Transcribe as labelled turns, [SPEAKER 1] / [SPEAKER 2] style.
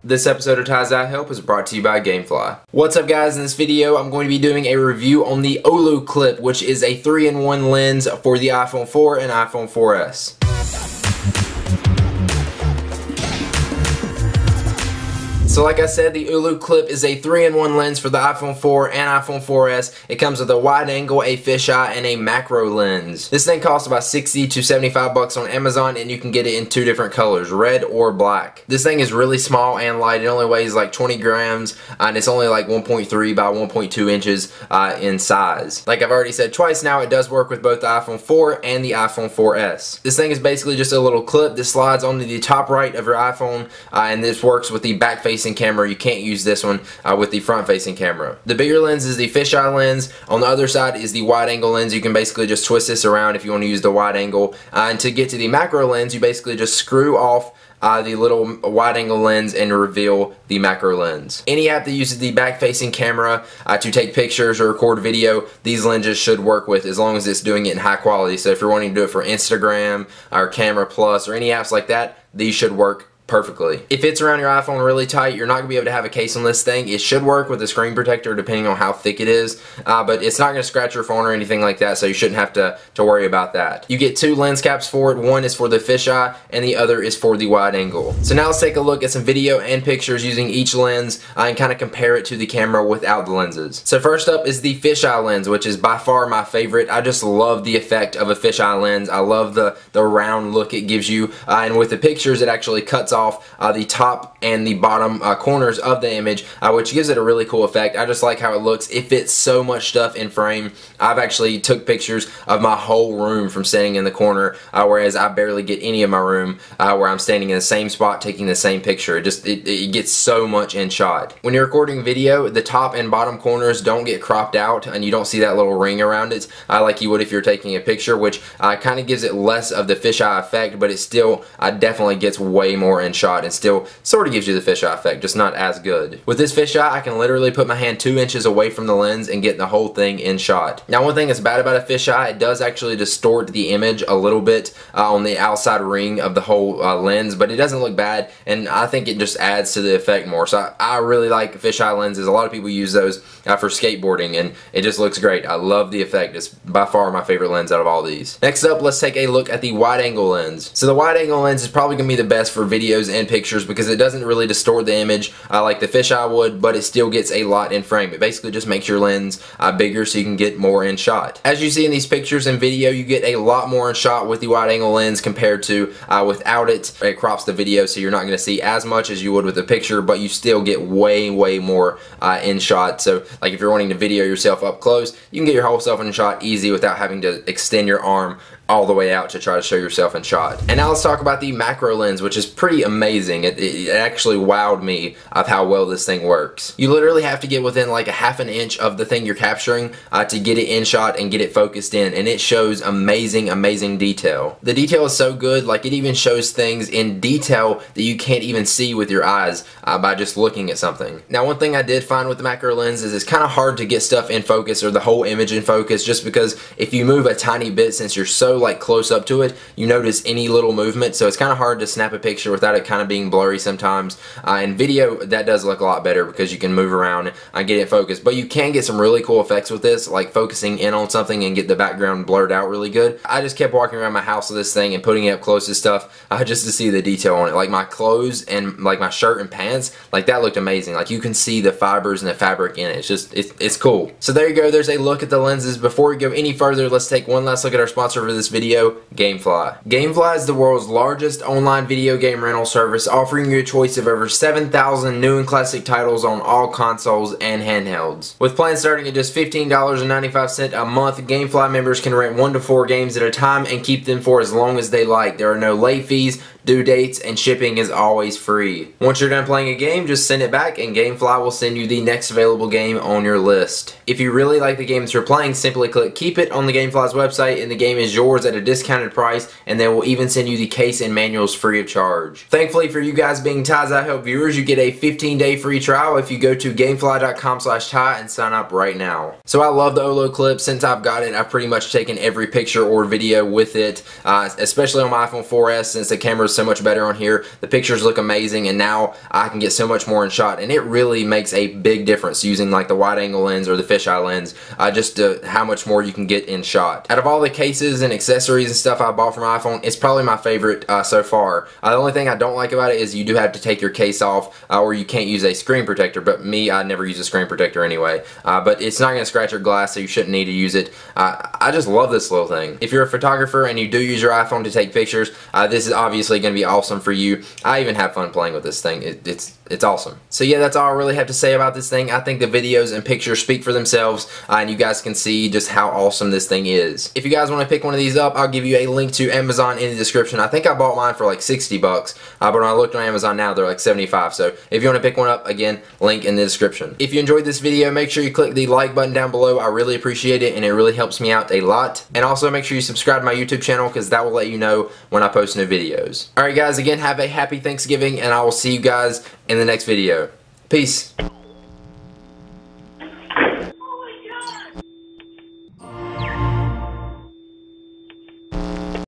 [SPEAKER 1] This episode of Ty's Eye Help is brought to you by Gamefly. What's up guys, in this video I'm going to be doing a review on the Olloclip, which is a 3-in-1 lens for the iPhone 4 and iPhone 4S. So like I said, the Olloclip is a 3-in-1 lens for the iPhone 4 and iPhone 4S. It comes with a wide angle, a fisheye, and a macro lens. This thing costs about 60 to 75 bucks on Amazon, and you can get it in 2 different colors, red or black. This thing is really small and light. It only weighs like 20 grams, and it's only like 1.3 by 1.2 inches in size. Like I've already said twice now, it does work with both the iPhone 4 and the iPhone 4S. This thing is basically just a little clip that slides onto the top right of your iPhone, and this works with the back-facing camera. You can't use this one with the front-facing camera. The bigger lens is the fisheye lens. On the other side is the wide-angle lens. You can basically just twist this around if you want to use the wide angle. And to get to the macro lens, you basically just screw off the little wide-angle lens and reveal the macro lens. Any app that uses the back-facing camera to take pictures or record video, these lenses should work with, as long as it's doing it in high quality. So if you're wanting to do it for Instagram or Camera Plus or any apps like that, these should work perfectly. It fits around your iPhone really tight. You're not going to be able to have a case on this thing. It should work with a screen protector depending on how thick it is, but it's not going to scratch your phone or anything like that, so you shouldn't have to worry about that. You get 2 lens caps for it. One is for the fisheye and the other is for the wide angle. So now let's take a look at some video and pictures using each lens and kind of compare it to the camera without the lenses. So first up is the fisheye lens, which is by far my favorite. I just love the effect of a fisheye lens. I love the round look it gives you, and with the pictures it actually cuts off the top and the bottom corners of the image, which gives it a really cool effect. I just like how it looks. It fits so much stuff in frame. I've actually took pictures of my whole room from standing in the corner, whereas I barely get any of my room where I'm standing in the same spot taking the same picture. It gets so much in shot. When you're recording video, the top and bottom corners don't get cropped out and you don't see that little ring around it like you would if you're taking a picture, which kind of gives it less of the fisheye effect, but it still definitely gets way more in shot and still sort of gives you the fisheye effect, just not as good. With this fisheye, I can literally put my hand 2 inches away from the lens and get the whole thing in shot. Now one thing that's bad about a fisheye, it does actually distort the image a little bit on the outside ring of the whole lens, but it doesn't look bad, and I think it just adds to the effect more. So I really like fisheye lenses. A lot of people use those for skateboarding, and it just looks great. I love the effect. It's by far my favorite lens out of all these. Next up, let's take a look at the wide angle lens. So the wide angle lens is probably going to be the best for videos and pictures because it doesn't really distort the image like the fisheye would, but it still gets a lot in frame. It basically just makes your lens bigger so you can get more in shot. As you see in these pictures and video, you get a lot more in shot with the wide angle lens compared to without it. It crops the video so you're not going to see as much as you would with a picture, but you still get way more in shot. So like if you're wanting to video yourself up close, you can get your whole self in shot easy without having to extend your arm all the way out to try to show yourself in shot. And now let's talk about the macro lens, which is pretty amazing. It actually wowed me of how well this thing works. You literally have to get within like a ½ an inch of the thing you're capturing to get it in shot and get it focused in, and it shows amazing detail. The detail is so good, like it even shows things in detail that you can't even see with your eyes by just looking at something. Now one thing I did find with the macro lens is it's kind of hard to get stuff in focus or the whole image in focus, just because if you move a tiny bit, since you're so like close up to it, you notice any little movement, so it's kind of hard to snap a picture without it kind of being blurry sometimes. In video, that does look a lot better because you can move around and get it focused, but you can get some really cool effects with this, like focusing in on something and get the background blurred out really good. I just kept walking around my house with this thing and putting it up close to stuff just to see the detail on it. Like my clothes and like my shirt and pants, like that looked amazing. Like you can see the fibers and the fabric in it. It's cool. So there you go, there's a look at the lenses. Before we go any further, let's take one last look at our sponsor for this video, Gamefly. Gamefly is the world's largest online video game rental service, offering you a choice of over 7,000 new and classic titles on all consoles and handhelds. With plans starting at just $15.95 a month, Gamefly members can rent 1 to 4 games at a time and keep them for as long as they like. There are no late fees, due dates, and shipping is always free. Once you're done playing a game, just send it back and Gamefly will send you the next available game on your list. If you really like the game that you're playing, simply click Keep It on the Gamefly's website and the game is yours cords at a discounted price, and they will even send you the case and manuals free of charge. Thankfully for you guys being Ty's iHelp viewers, you get a 15-day free trial if you go to gamefly.com/Ty and sign up right now. So I love the Olloclip. Since I've got it, I've pretty much taken every picture or video with it, especially on my iPhone 4S since the camera is so much better on here. The pictures look amazing, and now I can get so much more in shot, and it really makes a big difference using like the wide angle lens or the fisheye lens, just how much more you can get in shot. Out of all the cases and accessories and stuff I bought for my iPhone, it's probably my favorite so far. The only thing I don't like about it is you do have to take your case off, or you can't use a screen protector, but me, I never use a screen protector anyway. But it's not going to scratch your glass, so you shouldn't need to use it. I just love this little thing. If you're a photographer and you do use your iPhone to take pictures, this is obviously going to be awesome for you. I even have fun playing with this thing. It's awesome. So yeah, that's all I really have to say about this thing. I think the videos and pictures speak for themselves, and you guys can see just how awesome this thing is. If you guys want to pick one of these up, I'll give you a link to Amazon in the description. I think I bought mine for like 60 bucks, but when I looked on Amazon now, they're like 75. So if you want to pick one up, again, link in the description. If you enjoyed this video, make sure you click the like button down below. I really appreciate it, and it really helps me out a lot. And also make sure you subscribe to my YouTube channel, because that will let you know when I post new videos. Alright guys, again, have a happy Thanksgiving, and I will see you guys in the next video. Peace.